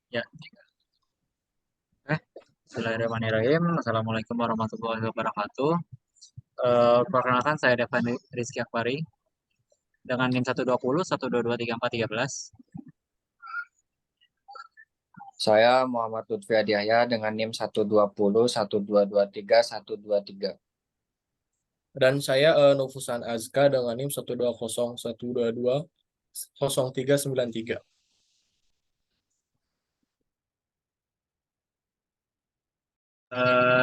Ya, Bismillahirrahmanirrahim. Assalamualaikum warahmatullahi wabarakatuh. Perkenalkan saya Devan Rizky Akbari dengan NIM 120 1223413. Saya Muhammad Lutfi Hadiahya dengan NIM 120 1223 123. Dan saya Novusan Azka dengan NIM 120 122 0393.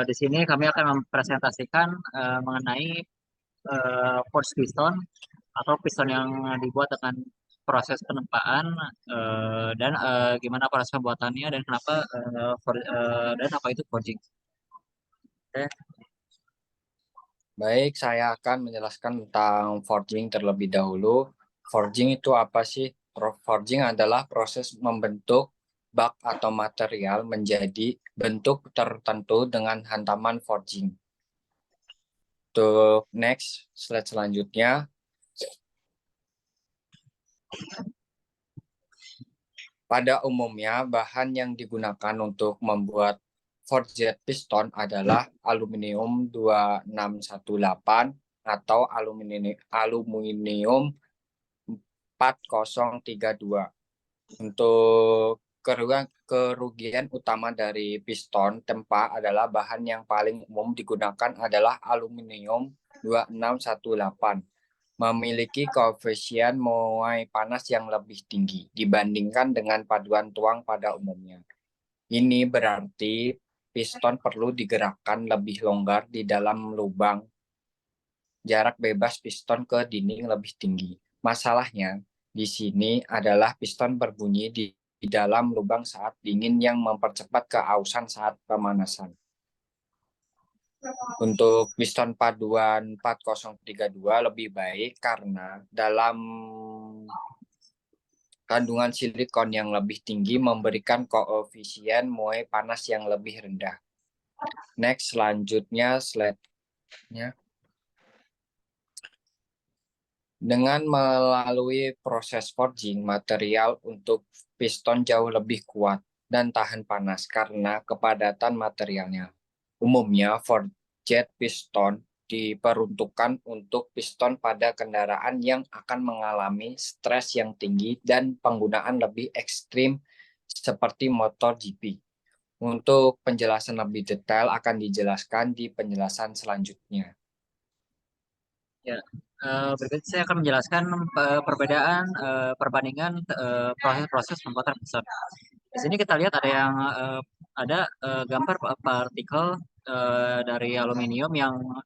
Di sini kami akan mempresentasikan mengenai force piston atau piston yang dibuat dengan proses penempaan dan gimana proses pembuatannya dan kenapa dan apa itu forging. Oke. Baik, saya akan menjelaskan tentang forging terlebih dahulu. Forging itu apa sih? Forging adalah proses membentuk bak atau material menjadi bentuk tertentu dengan hantaman forging. Untuk next, slide selanjutnya. Pada umumnya, bahan yang digunakan untuk membuat forged piston adalah aluminium 2618 atau aluminium 4032. Untuk kerugian utama dari piston tempa adalah bahan yang paling umum digunakan adalah aluminium 2618, memiliki koefisien muai panas yang lebih tinggi dibandingkan dengan paduan tuang pada umumnya. Ini berarti piston perlu digerakkan lebih longgar di dalam lubang. Jarak bebas piston ke dinding lebih tinggi. Masalahnya di sini adalah piston berbunyi di dalam lubang saat dingin yang mempercepat keausan saat pemanasan. Untuk piston paduan 4032 lebih baik karena dalam kandungan silikon yang lebih tinggi memberikan koefisien muai panas yang lebih rendah. Next, selanjutnya slide-nya. Dengan melalui proses forging, material untuk piston jauh lebih kuat dan tahan panas karena kepadatan materialnya. Umumnya, forged piston diperuntukkan untuk piston pada kendaraan yang akan mengalami stres yang tinggi dan penggunaan lebih ekstrim seperti motor GP. Untuk penjelasan lebih detail akan dijelaskan di penjelasan selanjutnya. Ya, berikut saya akan menjelaskan perbandingan proses-proses pembuatan piston. Di sini kita lihat ada gambar partikel dari aluminium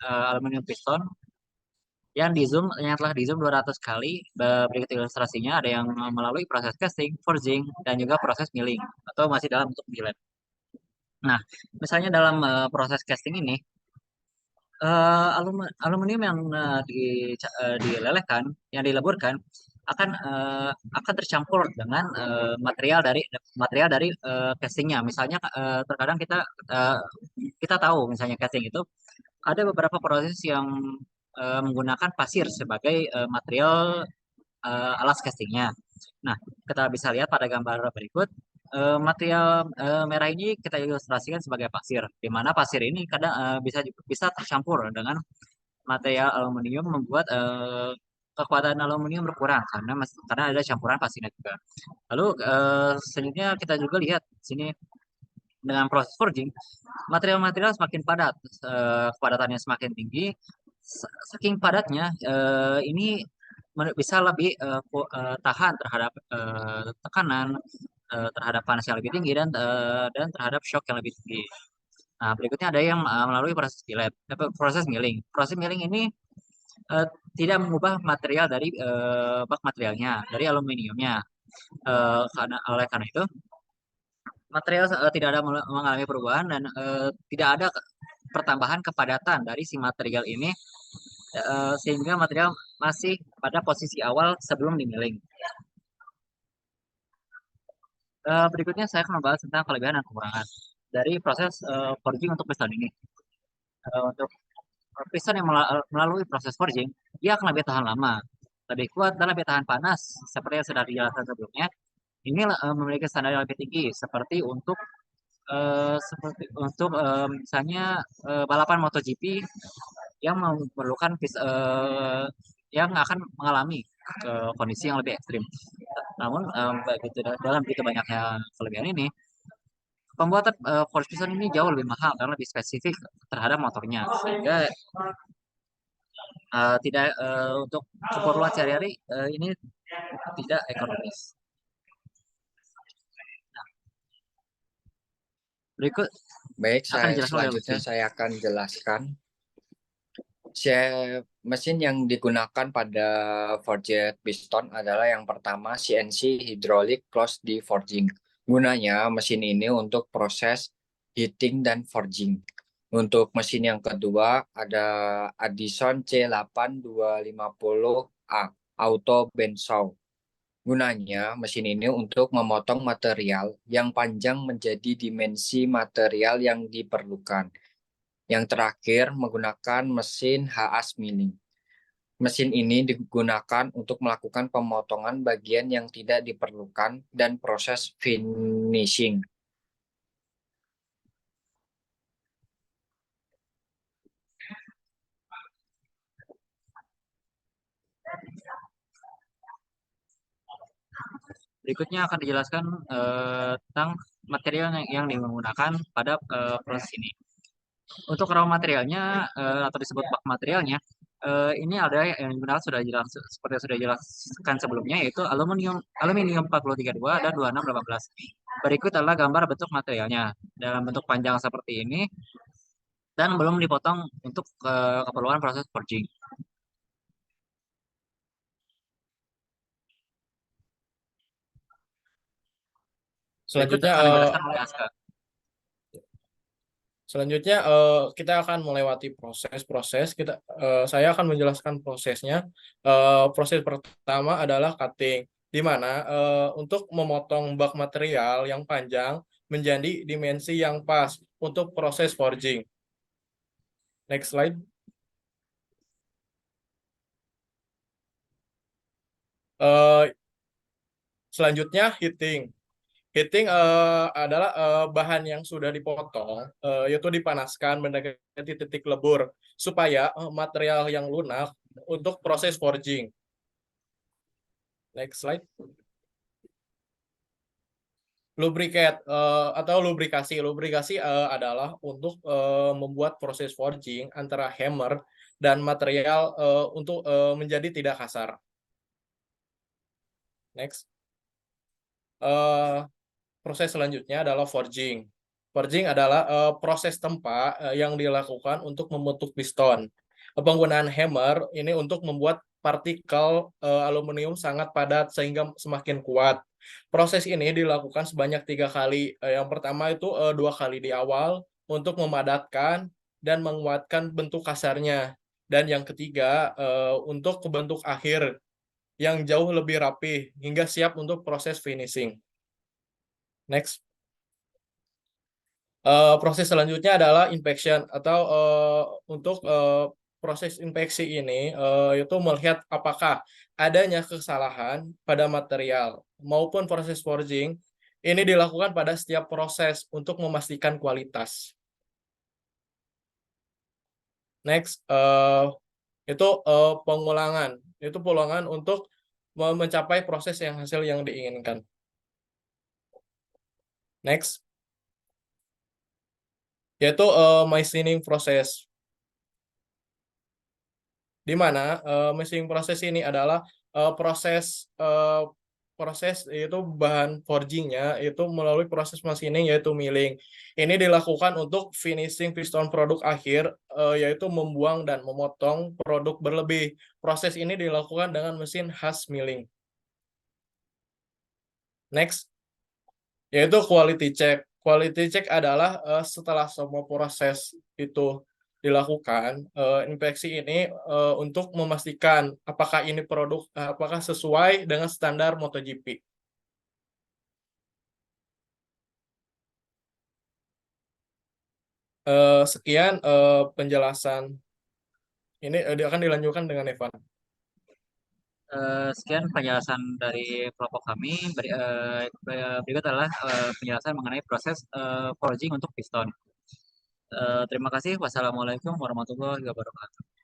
aluminium piston yang telah di zoom 200 kali. Berikut ilustrasinya ada yang melalui proses casting, forging, dan juga proses milling atau masih dalam bentuk billet. Nah, misalnya dalam proses casting ini aluminium yang dilelehkan, yang dileburkan akan tercampur dengan material dari casingnya. Misalnya terkadang uh, kita tahu misalnya casing itu ada beberapa proses yang menggunakan pasir sebagai material alas casingnya. Nah, kita bisa lihat pada gambar berikut. Material merah ini kita ilustrasikan sebagai pasir, di mana pasir ini kadang bisa tercampur dengan material aluminium membuat kekuatan aluminium berkurang karena ada campuran pasirnya juga. Lalu selanjutnya kita juga lihat sini dengan proses forging, material-material semakin padat, kepadatannya semakin tinggi. Saking padatnya, ini bisa lebih tahan terhadap tekanan, terhadap panas yang lebih tinggi dan terhadap shock yang lebih tinggi. Nah, berikutnya ada yang melalui proses billet, proses milling. Proses milling ini eh, tidak mengubah material dari bak materialnya, dari aluminiumnya. Oleh karena itu, material tidak ada mengalami perubahan dan tidak ada pertambahan kepadatan dari si material ini sehingga material masih pada posisi awal sebelum dimilling. Berikutnya saya akan membahas tentang kelebihan dan kekurangan dari proses forging untuk piston ini. Untuk piston yang melalui proses forging, dia akan lebih tahan lama, lebih kuat dan lebih tahan panas seperti yang sudah dijelaskan sebelumnya. ini memiliki standar yang lebih tinggi seperti untuk misalnya balapan MotoGP yang memerlukan yang akan mengalami kondisi yang lebih ekstrim. Namun begitu dalam begitu banyaknya kelebihan ini, pembuatan force piston ini jauh lebih mahal karena lebih spesifik terhadap motornya, sehingga tidak untuk keperluan sehari-hari ini tidak ekonomis. Berikut Baik, akan dijelaskan oleh selanjutnya Lutfi. saya akan jelaskan mesin yang digunakan pada forged piston adalah yang pertama CNC Hydraulic Closed Forging. Gunanya mesin ini untuk proses heating dan forging. Untuk mesin yang kedua ada Addison C8250A Auto Bandsaw. Gunanya mesin ini untuk memotong material yang panjang menjadi dimensi material yang diperlukan. Yang terakhir menggunakan mesin HAS milling. Mesin ini digunakan untuk melakukan pemotongan bagian yang tidak diperlukan dan proses finishing. Berikutnya akan dijelaskan tentang material yang digunakan pada proses ini. Untuk raw materialnya atau disebut bak materialnya, ini ada yang digunakan sudah jelas seperti yang sudah dijelaskan sebelumnya, yaitu aluminium aluminium 432 dan 2618. Berikut adalah gambar bentuk materialnya dalam bentuk panjang seperti ini dan belum dipotong untuk keperluan proses forging. Berikut Selanjutnya akan dijelaskan oleh Aska. Selanjutnya kita akan melewati proses-proses. Saya akan menjelaskan prosesnya. Proses pertama adalah cutting, di mana untuk memotong bak material yang panjang menjadi dimensi yang pas untuk proses forging. Next slide. Selanjutnya heating. Heating adalah bahan yang sudah dipotong, yaitu dipanaskan mendekati titik lebur supaya material yang lunak untuk proses forging. Next slide. Lubricate atau lubrikasi. Lubrikasi adalah untuk membuat proses forging antara hammer dan material untuk menjadi tidak kasar. Next. Proses selanjutnya adalah forging. Forging adalah proses tempa yang dilakukan untuk membentuk piston. Penggunaan hammer ini untuk membuat partikel aluminium sangat padat sehingga semakin kuat. Proses ini dilakukan sebanyak 3 kali. Yang pertama itu 2 kali di awal untuk memadatkan dan menguatkan bentuk kasarnya. Dan yang ketiga untuk bentuk akhir yang jauh lebih rapi hingga siap untuk proses finishing. Next. Proses selanjutnya adalah inspection atau untuk proses inspeksi ini itu melihat apakah adanya kesalahan pada material maupun proses forging. Ini dilakukan pada setiap proses untuk memastikan kualitas. Next, itu pengulangan. Itu pengulangan untuk mencapai proses yang hasil yang diinginkan. Next, yaitu machining proses. Di mana machining proses ini adalah proses yaitu bahan forgingnya itu melalui proses machining yaitu milling. Ini dilakukan untuk finishing piston produk akhir yaitu membuang dan memotong produk berlebih. Proses ini dilakukan dengan mesin HAS milling. Next, yaitu quality check. Quality check adalah setelah semua proses itu dilakukan, inspeksi ini untuk memastikan apakah ini produk apakah sesuai dengan standar MotoGP. Sekian penjelasan ini akan dilanjutkan dengan Evan. Sekian penjelasan dari kelompok kami. Berikut adalah penjelasan mengenai proses forging untuk piston. Terima kasih. Wassalamualaikum warahmatullahi wabarakatuh.